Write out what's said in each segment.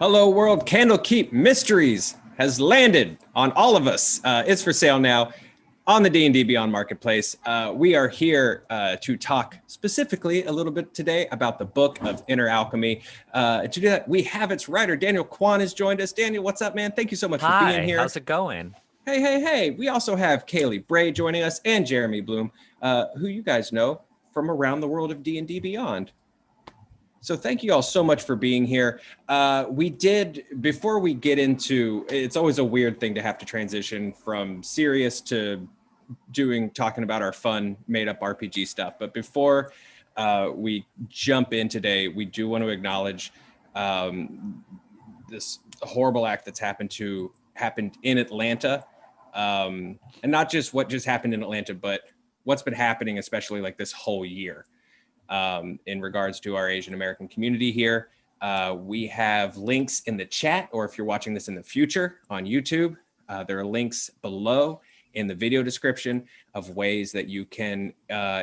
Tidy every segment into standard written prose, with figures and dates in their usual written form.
Hello world, Candlekeep Mysteries has landed on all of us. It's for sale now on the D&D Beyond marketplace. We are here to talk specifically a little bit today about the Book of Inner Alchemy. To do that, we have its writer, Daniel Kwan, has joined us. Daniel, what's up, man? Thank you so much for being here. How's it going? Hey. We also have Kailey Bray joining us and Jeremy Blum, who you guys know from around the world of D&D Beyond. So thank you all so much for being here. Before we get into, it's always a weird thing to have to transition from serious to talking about our fun made up RPG stuff. But before we jump in today, we do want to acknowledge this horrible act that's happened in Atlanta. And not just what just happened in Atlanta, but what's been happening, especially like this whole year. In regards to our Asian American community here. We have links in the chat, or if you're watching this in the future on YouTube, there are links below in the video description of ways that you can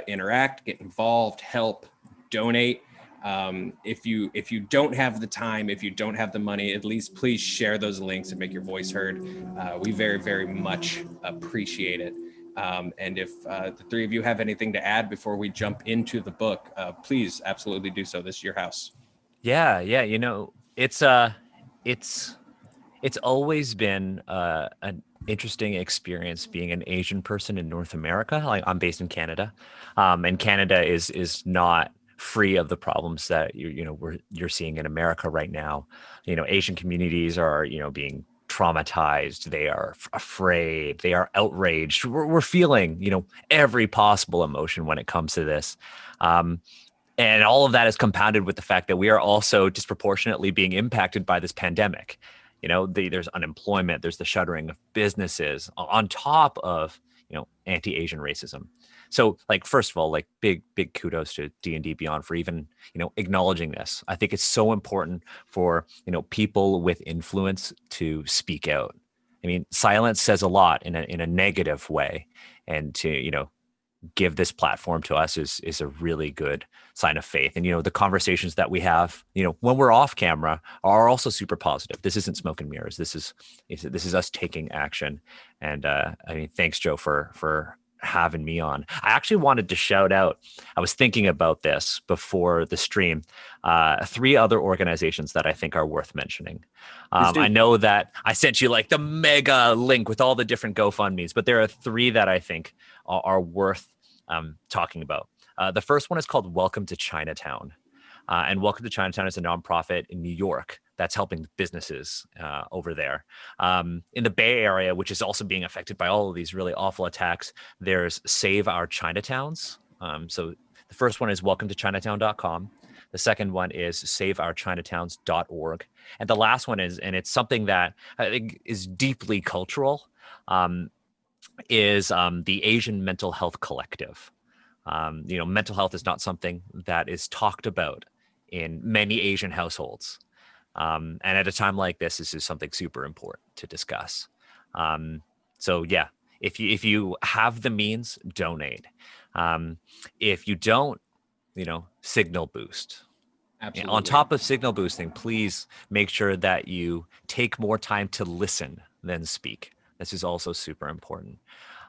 interact, get involved, help, donate. If you don't have the time, if you don't have the money, at least please share those links and make your voice heard. We very, very much appreciate it. And if the three of you have anything to add before we jump into the book, please absolutely do so. This is your house. Yeah. You know, it's always been an interesting experience being an Asian person in North America. Like, I'm based in Canada, and Canada is not free of the problems that you're seeing in America right now. You know, Asian communities are being traumatized, they are afraid, they are outraged. We're feeling, every possible emotion when it comes to this. And all of that is compounded with the fact that we are also disproportionately being impacted by this pandemic. There's unemployment, there's the shuttering of businesses on top of, anti-Asian racism. So, first of all, big kudos to D&D Beyond for even, acknowledging this. I think it's so important for, people with influence to speak out. I mean, silence says a lot in a negative way, and to, give this platform to us is a really good sign of faith. And, the conversations that we have, when we're off camera are also super positive. This isn't smoke and mirrors. This is us taking action. And thanks, Joe, for having me on. I actually wanted to shout out, I was thinking about this before the stream, 3 other organizations that I think are worth mentioning. I know that I sent you the mega link with all the different GoFundMes, but there are 3 that I think are worth talking about. The first one is called Welcome to Chinatown. And Welcome to Chinatown is a nonprofit in New York that's helping businesses over there. In the Bay Area, which is also being affected by all of these really awful attacks, there's Save Our Chinatowns. So the first one is welcometochinatown.com. The second one is saveourchinatowns.org. And the last one is, and it's something that I think is deeply cultural, is the Asian Mental Health Collective. Mental health is not something that is talked about in many Asian households. And at a time like this is something super important to discuss. So yeah, if you have the means, donate. If you don't, signal boost. Absolutely. On top of signal boosting, please make sure that you take more time to listen than speak. This is also super important.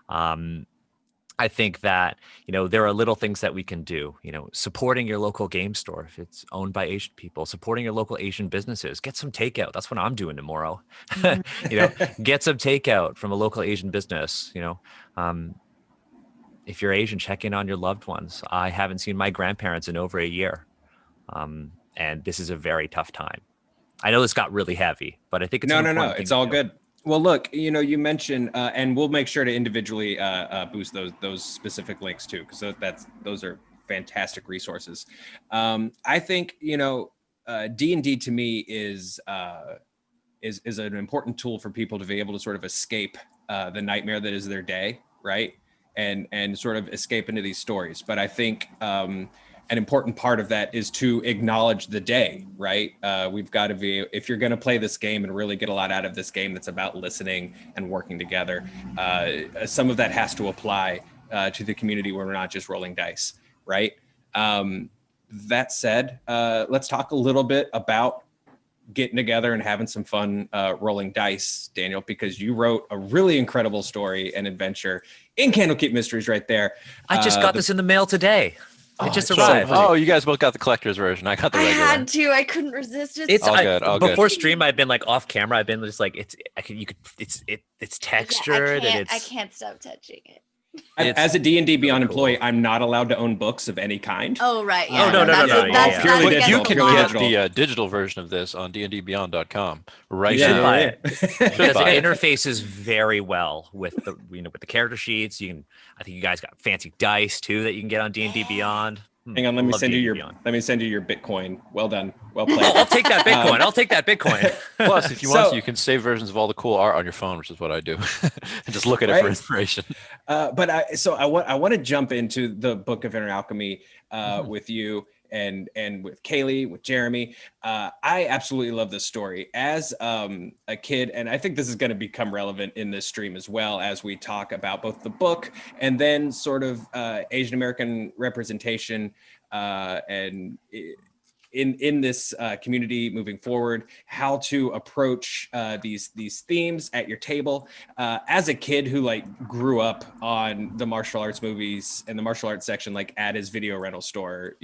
I think that, there are little things that we can do, supporting your local game store if it's owned by Asian people, supporting your local Asian businesses, get some takeout. That's what I'm doing tomorrow. Get some takeout from a local Asian business. If you're Asian, check in on your loved ones. I haven't seen my grandparents in over a year. And this is a very tough time. I know this got really heavy, but I think it's no. It's all good. Well, look, you mentioned, and we'll make sure to individually boost those specific links too, because those are fantastic resources. I think D&D to me is an important tool for people to be able to sort of escape the nightmare that is their day, right? And sort of escape into these stories. But I think an important part of that is to acknowledge the day, right? We've got to be, if you're going to play this game and really get a lot out of this game that's about listening and working together, some of that has to apply to the community where we're not just rolling dice, right? That said, let's talk a little bit about getting together and having some fun rolling dice, Daniel, because you wrote a really incredible story and adventure in Candlekeep Mysteries right there. I just got this in the mail today. It just it's so arrived. funny. Oh, you guys both got the collector's version. I got the I regular. had to. I couldn't resist it. It's all good. All before good. stream. I've been like off camera. I've been just like it's textured and I can't stop touching it. As a D&D Beyond really cool. employee, I'm not allowed to own books of any kind. Oh right. Oh, Yeah. no. That's Purely against digital, You can the law. get the digital version of this on dndbeyond.com right You should now. buy it. Should Because buy it it. interfaces very well with the with the character sheets. I think you guys got fancy dice too that you can get on D&D Beyond. Hang on, let me Love send you D&D your Bitcoin. Well done. Well I'll played. take that Bitcoin. I'll take that Bitcoin. Plus, if you want So- to, you can save versions of all the cool art on your phone, which is what I do, and just look at it for Right. inspiration. But I want to jump into the Book of Inner Alchemy with you and with Kailey, with Jeremy. I absolutely love this story as a kid, and I think this is going to become relevant in this stream as well as we talk about both the book and then sort of Asian American representation and in this community moving forward, how to approach these themes at your table. As a kid who like grew up on the martial arts movies and the martial arts section, like at his video rental store,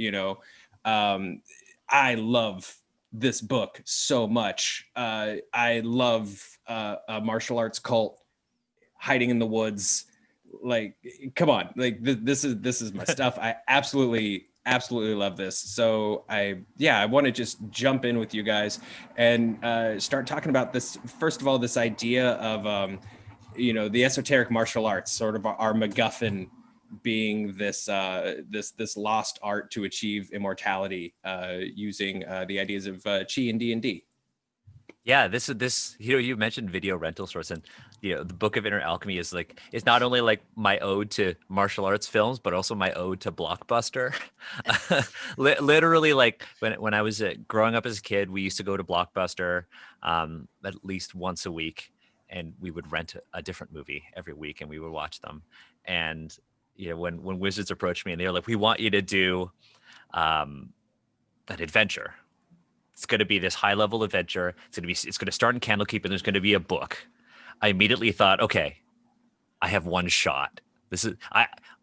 I love this book so much. I love a martial arts cult hiding in the woods. Like, come on, like this is my stuff. I absolutely love this. So I want to just jump in with you guys and start talking about this. First of all, this idea of the esoteric martial arts, sort of our MacGuffin being this lost art to achieve immortality using the ideas of Chi and D&D. Yeah, this you mentioned video rental stores, and the Book of Inner Alchemy is not only like my ode to martial arts films, but also my ode to Blockbuster. Literally, like when I was growing up as a kid, we used to go to Blockbuster at least once a week, and we would rent a different movie every week, and we would watch them. And when Wizards approached me and they were like, "We want you to do an adventure. It's going to be this high level adventure. It's going to start in Candlekeep, and there's going to be a book." I immediately thought, okay, I have one shot.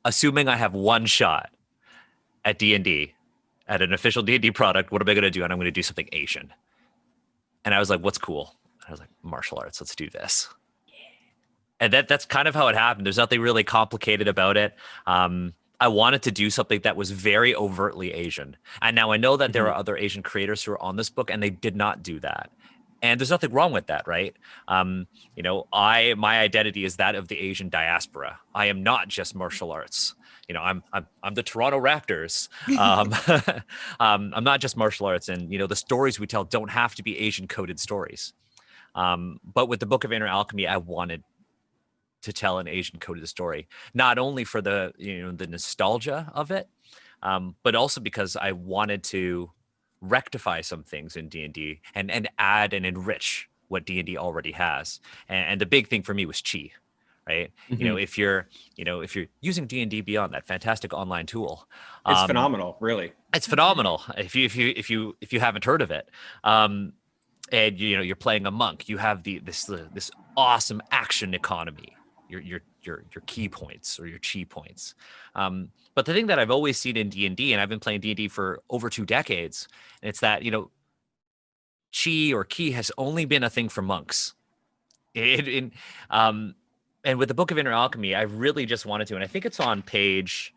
Assuming I have one shot at D&D, at an official D&D product. What am I going to do? And I'm going to do something Asian. And I was like, what's cool? And I was like, martial arts. Let's do this. And that's kind of how it happened. There's nothing really complicated about it. I wanted to do something that was very overtly Asian. And now I know that there are other Asian creators who are on this book, and they did not do that. And there's nothing wrong with that, right? My identity is that of the Asian diaspora. I am not just martial arts. I'm the Toronto Raptors. I'm not just martial arts, and the stories we tell don't have to be Asian coded stories. But with the Book of Inner Alchemy, I wanted to tell an Asian coded story, not only for the the nostalgia of it, but also because I wanted to rectify some things in D&D and add and enrich what D&D already has. And the big thing for me was Chi, right? If you're using D&D Beyond, that fantastic online tool, It's phenomenal, really. It's phenomenal. If you haven't heard of it, and you're playing a monk, you have this awesome action economy. Your key points or your chi points. But the thing that I've always seen in D&D, and I've been playing D&D for over 2 decades, and it's that chi or ki has only been a thing for monks. And with the Book of Inner Alchemy, I really just wanted to, and I think it's on page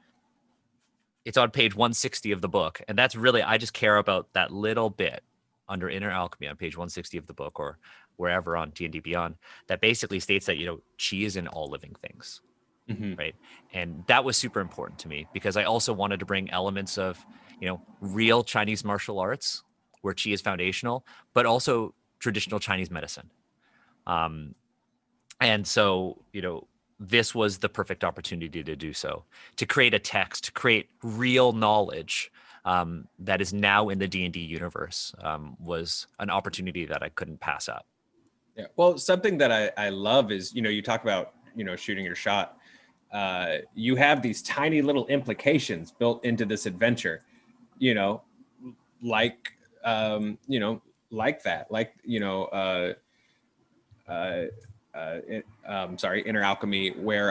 160 of the book, and that's really, I just care about that little bit under Inner Alchemy on page 160 of the book, or wherever on D&D Beyond, that basically states that chi is in all living things, right? And that was super important to me because I also wanted to bring elements of real Chinese martial arts where chi is foundational, but also traditional Chinese medicine. And so this was the perfect opportunity to do so, to create a text, to create real knowledge that is now in the D&D universe, was an opportunity that I couldn't pass up. Yeah. Well, something that I love is, you talk about, shooting your shot. You have these tiny little implications like that, like, Inner Alchemy, where,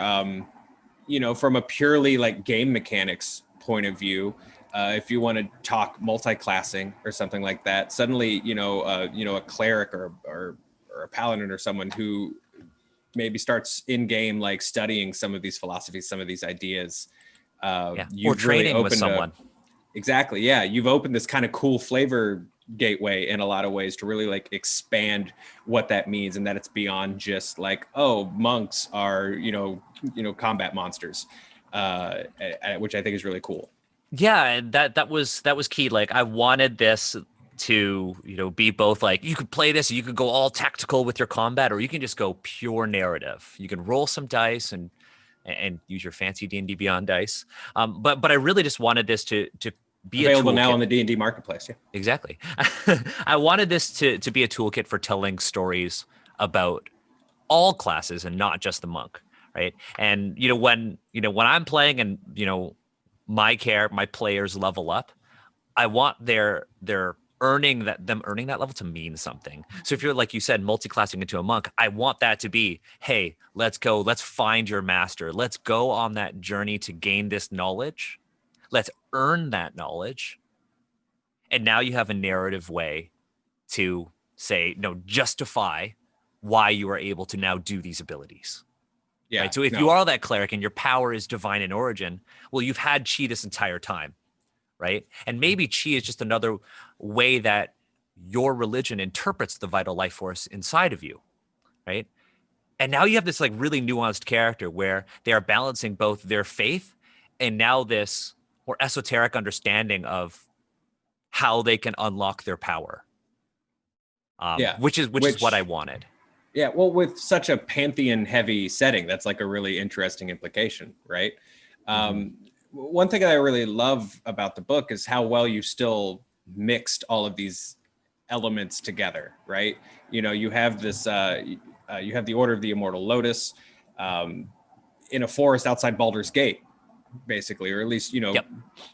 from a purely like game mechanics point of view, if you want to talk multi-classing or something like that, suddenly, a cleric or a paladin or someone who maybe starts in game, like studying some of these philosophies, some of these ideas, or training with someone. Exactly. Yeah. You've opened this kind of cool flavor gateway in a lot of ways to really like expand what that means, and that it's beyond just like, oh, monks are, combat monsters, which I think is really cool. Yeah, that was key. Like, I wanted this to, be both like, you could play this, you could go all tactical with your combat, or you can just go pure narrative. You can roll some dice and use your fancy D&D Beyond dice. But I really just wanted this to be available a toolkit. Now on the D&D marketplace. Yeah, exactly. I wanted this to be a toolkit for telling stories about all classes and not just the monk, right? And when I'm playing and my players level up, I want them earning that level to mean something. So if you're, like you said, multi-classing into a monk, I want that to be, hey, let's find your master. Let's go on that journey to gain this knowledge. Let's earn that knowledge. And now you have a narrative way to say, justify why you are able to now do these abilities. Yeah. Right? So if you are that cleric and your power is divine in origin, well, you've had chi this entire time, right? And maybe chi is just another way that your religion interprets the vital life force inside of you, right? And now you have this like really nuanced character where they are balancing both their faith and now this more esoteric understanding of how they can unlock their power. Which is what I wanted. Yeah, well, with such a pantheon-heavy setting, that's like a really interesting implication, right? One thing that I really love about the book is how well you still mixed all of these elements together, right? You have this, you have the Order of the Immortal Lotus in a forest outside Baldur's Gate, basically, or at least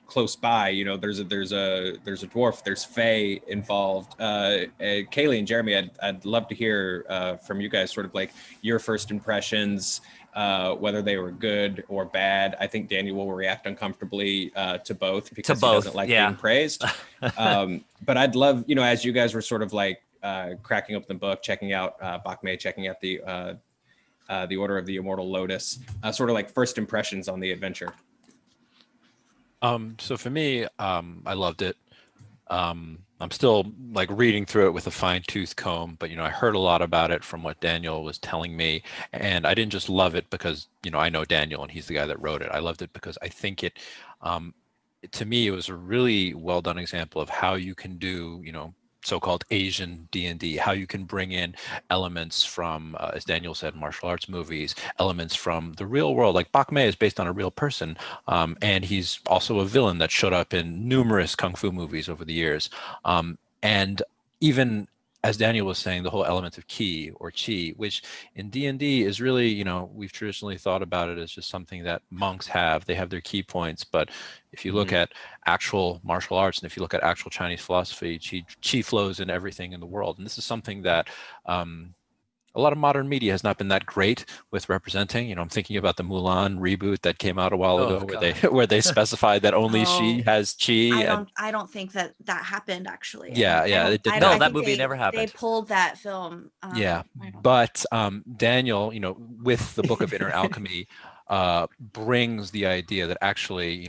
close by. There's a dwarf, there's fae involved. Kailey and Jeremy, I'd love to hear from you guys sort of like your first impressions, whether they were good or bad. I think Daniel will react uncomfortably to both because he doesn't like being praised. But I'd love, as you guys were sort of like cracking open the book, checking out Bakme, checking out the Order of the Immortal Lotus, sort of like first impressions on the adventure. So for me, I loved it. I'm still like reading through it with a fine-tooth comb, but I heard a lot about it from what Daniel was telling me, and I didn't just love it because I know Daniel and he's the guy that wrote it. I loved it because I think it, to me, it was a really well done example of how you can do so-called Asian D&D, how you can bring in elements from, as Daniel said, martial arts movies, elements from the real world. Like Bakme is based on a real person, and he's also a villain that showed up in numerous kung fu movies over the years. And even as Daniel was saying, the whole element of ki or chi, which in D&D is really, we've traditionally thought about it as just something that monks have. They have their key points, but if you look at actual martial arts and if you look at actual Chinese philosophy, chi flows in everything in the world. And this is something that a lot of modern media has not been that great with representing. I'm thinking about the Mulan reboot that came out a while ago, where they specified that only she has chi. I don't think that happened actually. That movie never happened. They pulled that film. But Daniel, with the Book of Inner Alchemy, brings the idea that actually,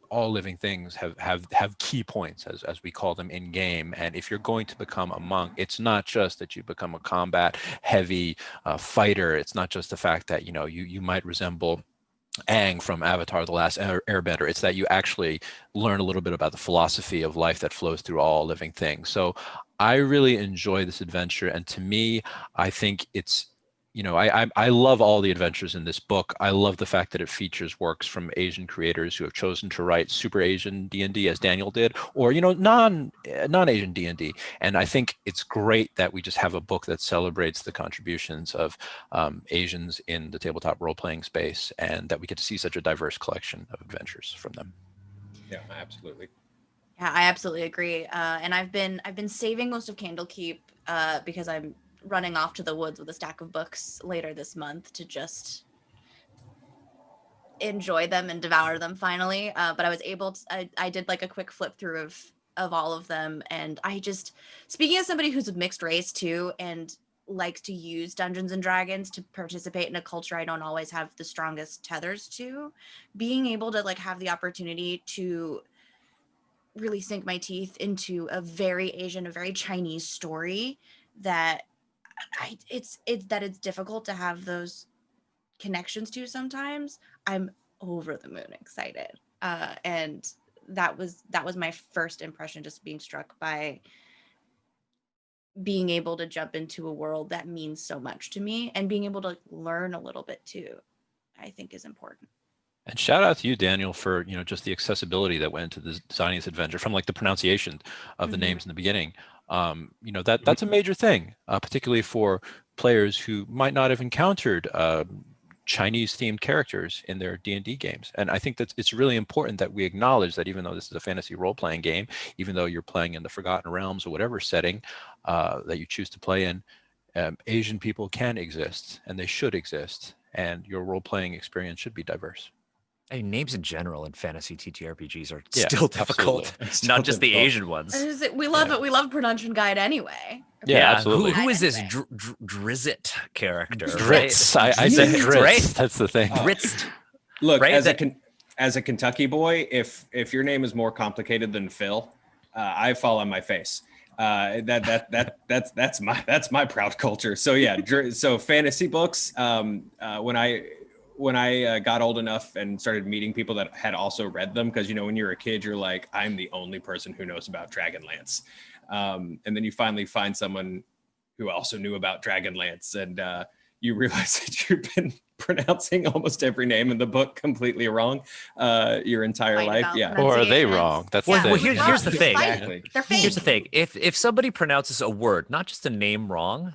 all living things have key points, as we call them in game. And if you're going to become a monk, it's not just that you become a combat heavy fighter. It's not just the fact that you might resemble Aang from Avatar: The Last Airbender. It's that you actually learn a little bit about the philosophy of life that flows through all living things. So I really enjoy this adventure, and to me, I think it's I love all the adventures in this book. I love the fact that it features works from Asian creators who have chosen to write super Asian D&D, as Daniel did, or non-Asian D&D. And I think it's great that we just have a book that celebrates the contributions of Asians in the tabletop role-playing space, and that we get to see such a diverse collection of adventures from them. Yeah, absolutely. Yeah, I absolutely agree. And I've been saving most of Candlekeep because I'm running off to the woods with a stack of books later this month to just enjoy them and devour them finally. But I was able to, I did like a quick flip through of all of them. And I just, speaking as somebody who's a mixed race too, and likes to use Dungeons and Dragons to participate in a culture I don't always have the strongest tethers to, being able to like have the opportunity to really sink my teeth into a very Asian, a very Chinese story that it's it's difficult to have those connections to sometimes. I'm over the moon excited. And that was my first impression, just being struck by being able to jump into a world that means so much to me, and being able to learn a little bit too, I think is important. And shout out to you, Daniel, for just the accessibility that went into the designing this adventure, from like the pronunciation of the names in the beginning. That's a major thing, particularly for players who might not have encountered Chinese themed characters in their D&D games. And I think that it's really important that we acknowledge that even though this is a fantasy role-playing game, even though you're playing in the Forgotten Realms or whatever setting that you choose to play in, Asian people can exist and they should exist, and your role-playing experience should be diverse. I mean, names in general in fantasy TTRPGs are Yeah, still difficult, not just the Asian ones. We love it. We love Production Guide anyway. Yeah, absolutely. Who is this Drizzt character? Drizzt. Right? I said Drizzt. Right? That's the thing. Drizzt. Look, right? as a Kentucky boy, if your name is more complicated than Phil, I fall on my face. That's my proud culture. So yeah, so fantasy books. When I got old enough and started meeting people that had also read them, because when you're a kid, you're like, I'm the only person who knows about Dragonlance, and then you finally find someone who also knew about Dragonlance, and you realize that you've been pronouncing almost every name in the book completely wrong your entire life. Yeah, or are they wrong? That's the thing. Well, here's the thing. Exactly. Here's the thing. If somebody pronounces a word, not just a name, wrong,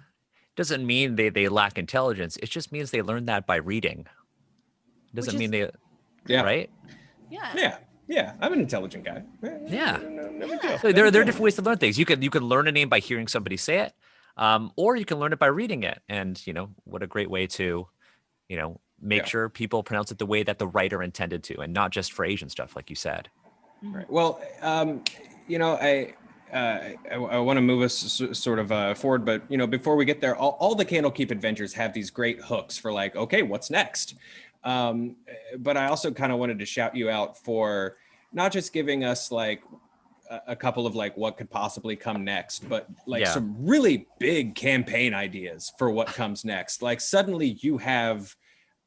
doesn't mean they lack intelligence. It just means they learned that by reading. Doesn't mean they, right? Yeah. I'm an intelligent guy. Yeah. No So there are different ways to learn things. You can learn a name by hearing somebody say it, or you can learn it by reading it. And what a great way to, make sure people pronounce it the way that the writer intended to, and not just for Asian stuff, like you said. Right. Well, I want to move us sort of forward, but before we get there, all the Candlekeep adventures have these great hooks for like, okay, what's next? But I also kind of wanted to shout you out for not just giving us like a couple of like what could possibly come next, but like some really big campaign ideas for what comes next. Like suddenly you have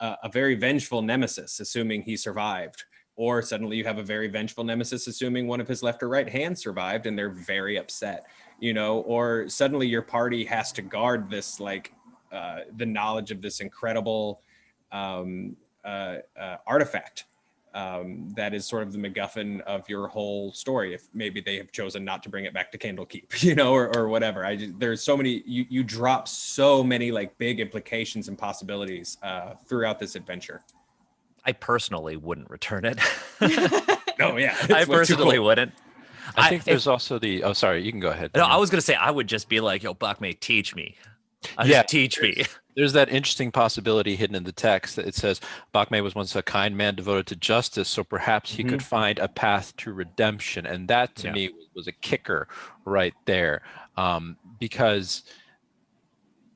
a very vengeful nemesis, assuming he survived, or suddenly you have a very vengeful nemesis, assuming one of his left or right hands survived, and they're very upset, or suddenly your party has to guard this like the knowledge of this incredible artifact that is sort of the MacGuffin of your whole story, if maybe they have chosen not to bring it back to Candlekeep, or whatever. There's so many, you drop so many like big implications and possibilities throughout this adventure. I personally wouldn't return it. No, yeah. I personally wouldn't. I think there's also the, oh, sorry, you can go ahead. No, I was going to say, I would just be like, yo, Buckmate, teach me. Teach me. There's that interesting possibility hidden in the text that it says Bakme was once a kind man devoted to justice, so perhaps he could find a path to redemption. And that to me was a kicker right there. Because,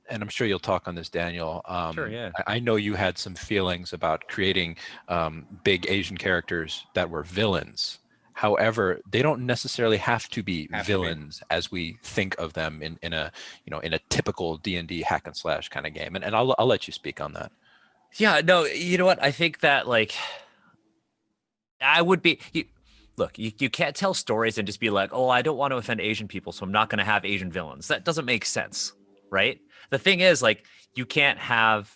and I'm sure you'll talk on this, Daniel. Sure, yeah. I know you had some feelings about creating big Asian characters that were villains. However, they don't necessarily have to be villains as we think of them in a typical D&D hack and slash kind of game. And I'll let you speak on that. Yeah, no, you know what? I think that like I would be. Look, you can't tell stories and just be like, oh, I don't want to offend Asian people, so I'm not going to have Asian villains. That doesn't make sense, right? The thing is, like, you can't have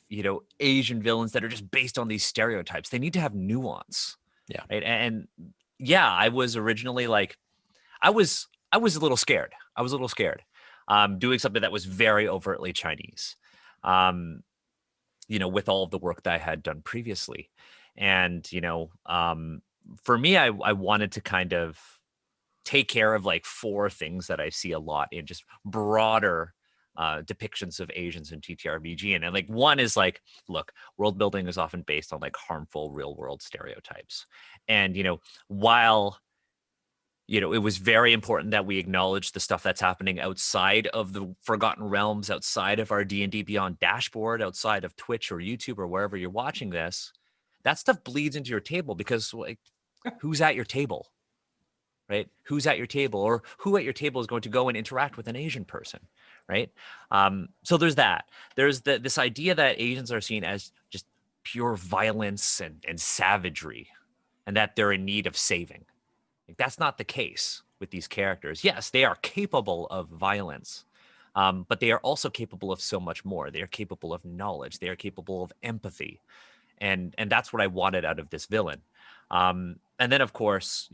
Asian villains that are just based on these stereotypes. They need to have nuance. Yeah. Right? And yeah, I was originally like, I was a little scared. Doing something that was very overtly Chinese, with all of the work that I had done previously. And, for me, I wanted to kind of take care of like 4 things that I see a lot in just broader depictions of Asians in TTRPG. And like one is like, look, world building is often based on like harmful real world stereotypes. And, while, it was very important that we acknowledge the stuff that's happening outside of the Forgotten Realms, outside of our D&D Beyond dashboard, outside of Twitch or YouTube or wherever you're watching this, that stuff bleeds into your table because like, who's at your table? Right? Who's at your table, or who at your table is going to go and interact with an Asian person, right? So there's that. There's this idea that Asians are seen as just pure violence and savagery, and that they're in need of saving. Like, that's not the case with these characters. Yes, they are capable of violence, but they are also capable of so much more. They are capable of knowledge. They are capable of empathy, and that's what I wanted out of this villain. And then, of course,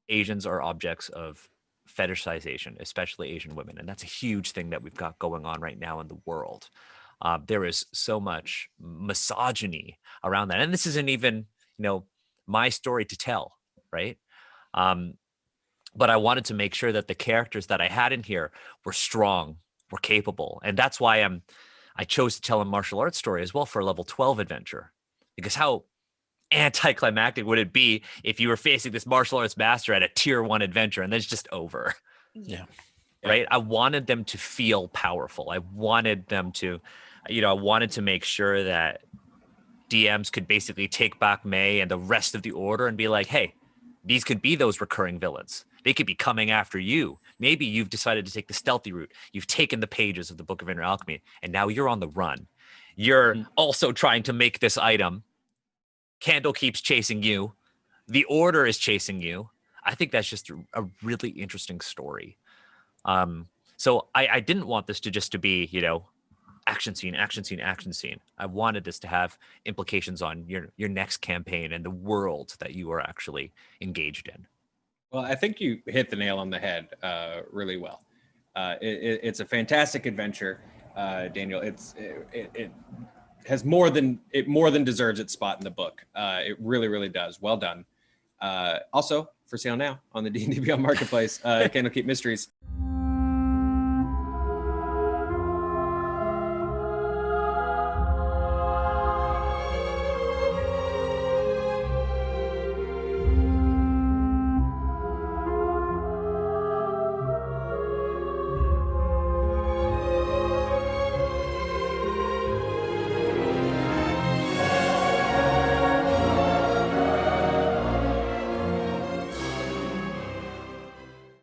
Asians are objects of fetishization, especially Asian women. And that's a huge thing that we've got going on right now in the world. There is so much misogyny around that. And this isn't even, my story to tell, right? But I wanted to make sure that the characters that I had in here were strong, were capable. And that's why I chose to tell a martial arts story as well for a level 12 adventure. Because how anticlimactic would it be if you were facing this martial arts master at a tier 1 adventure and then it's just over? Yeah. Right. I wanted them to feel powerful. I wanted them to, I wanted to make sure that DMs could basically take back May and the rest of the order and be like, hey, these could be those recurring villains. They could be coming after you. Maybe you've decided to take the stealthy route. You've taken the pages of the Book of Inner Alchemy and now you're on the run. You're also trying to make this item. Candlekeep's chasing you. The Order is chasing you. I think that's just a really interesting story. So I didn't want this to just to be, action scene, action scene, action scene. I wanted this to have implications on your next campaign and the world that you are actually engaged in. Well, I think you hit the nail on the head really well. It's a fantastic adventure, Daniel. It has more than deserves its spot in the book. It really, really does. Well done. Also, for sale now on the D&D Beyond Marketplace, Candlekeep Mysteries.